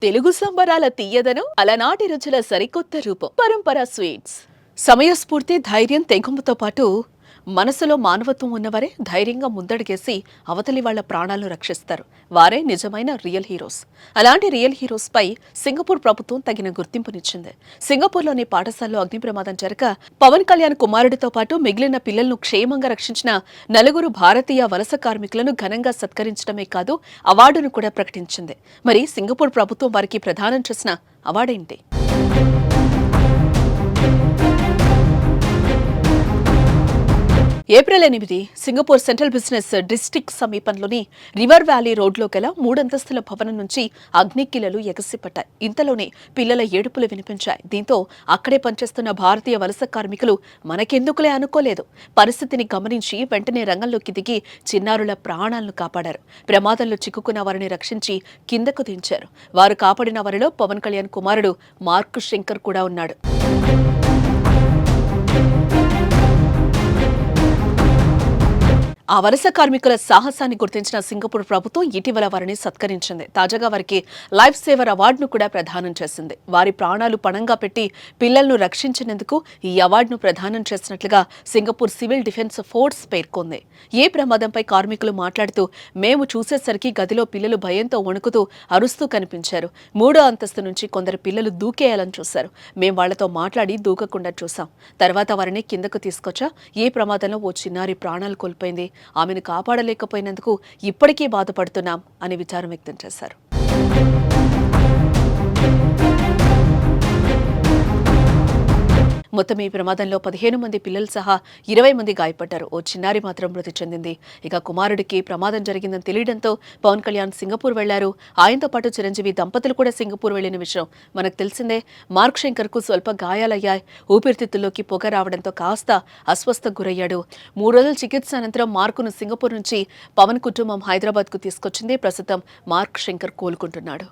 తెలుగు సంబరాల తీయదనం అలనాటి రుచుల సరికొత్త రూపం పరంపర స్వీట్స్. సమయస్ఫూర్తి, ధైర్యం, తెగుముతో పాటు మనసులో మానవత్వం ఉన్నవారే ధైర్యంగా ముందడుగేసి అవతలి వాళ్ల ప్రాణాలను రక్షిస్తారు. వారే నిజమైన రియల్ హీరోస్. అలాంటి రియల్ హీరోస్ పై సింగపూర్ ప్రభుత్వం తగిన గుర్తింపునిచ్చింది. సింగపూర్లోని పాఠశాలలో అగ్ని ప్రమాదం జరగ పవన్ కళ్యాణ్ కుమారుడితో పాటు మిగిలిన పిల్లలను క్షేమంగా రక్షించిన నలుగురు భారతీయ వలస కార్మికులను ఘనంగా సత్కరించడమే కాదు, అవార్డును కూడా ప్రకటించింది. మరి సింగపూర్ ప్రభుత్వం వారికి ప్రదానం చేసిన అవార్డేంటి? April 8 Singapore central business district సమీపంలోని రివర్ వ్యాలీ రోడ్లో గల 3 అంతస్తుల భవనం నుంచి అగ్నికిలలు ఎగసిపట్టాయి. ఇంతలోనే పిల్లల ఏడుపులు వినిపించాయి. దీంతో అక్కడే పనిచేస్తున్న భారతీయ వలస కార్మికులు మనకెందుకులే అనుకోలేదు. పరిస్థితిని గమనించి వెంటనే రంగంలోకి దిగి చిన్నారుల ప్రాణాలను కాపాడారు. ప్రమాదంలో చిక్కుకున్న వారిని రక్షించి కిందకు దించారు. వారు కాపాడిన వారిలో పవన్ కళ్యాణ్ కుమారుడు మార్క్ శంకర్ కూడా ఉన్నాడు. ఆ వలస కార్మికుల సాహసాన్ని గుర్తించిన సింగపూర్ ప్రభుత్వం ఇటీవల వారిని సత్కరించింది. తాజాగా వారికి లైఫ్ సేవర్ అవార్డును కూడా ప్రదానం చేసింది. వారి ప్రాణాలు పణంగా పెట్టి పిల్లలను రక్షించినందుకు ఈ అవార్డును ప్రదానం చేసినట్లుగా సింగపూర్ సివిల్ డిఫెన్స్ ఫోర్స్ పేర్కొంది. ఏ ప్రమాదంపై కార్మికులు మాట్లాడుతూ, మేము చూసేసరికి గదిలో పిల్లలు భయంతో వణుకుతూ అరుస్తూ కనిపించారు. 3వ అంతస్తు నుంచి కొందరు పిల్లలు దూకేయాలని చూశారు. మేం వాళ్లతో మాట్లాడి దూకకుండా చూసాం. తర్వాత వారిని కిందకు తీసుకొచ్చా. ఏ ప్రమాదంలో ఓ చిన్నారి ప్రాణాలు కోల్పోయింది. ఆమెను కాపాడలేకపోయినందుకు ఇప్పటికీ బాధపడుతున్నాం అని విచారం వ్యక్తం చేశారు. మొత్తం ఈ ప్రమాదంలో 15 మంది పిల్లలు సహా 20 మంది గాయపడ్డారు. ఓ చిన్నారి మాత్రం మృతి చెందింది. ఇక కుమారుడికి ప్రమాదం జరిగిందని తెలియడంతో పవన్ కళ్యాణ్ సింగపూర్ వెళ్లారు. ఆయనతో పాటు చిరంజీవి దంపతులు కూడా సింగపూర్ వెళ్లిన విషయం మనకు తెలిసిందే. మార్క్ శంకర్ కు స్వల్ప గాయాలయ్యాయి. ఊపిరితిత్తుల్లోకి పొగ రావడంతో కాస్త అస్వస్థకు గురయ్యాడు. 3 రోజుల చికిత్స అనంతరం మార్కును సింగపూర్ నుంచి పవన్ కుటుంబం హైదరాబాద్ కు తీసుకొచ్చింది. ప్రస్తుతం మార్క్ శంకర్ కోలుకుంటున్నాడు.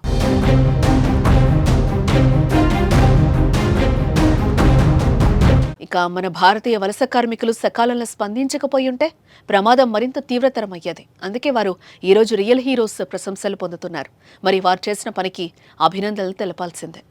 ఇక మన భారతీయ వలస కార్మికులు సకాలంలో స్పందించకపోయి ఉంటే ప్రమాదం మరింత తీవ్రతరమయ్యేది. అందుకే వారు ఈరోజు రియల్ హీరోస్ ప్రశంసలు పొందుతున్నారు. మరి వారు చేసిన పనికి అభినందనలు తెలపాల్సిందే.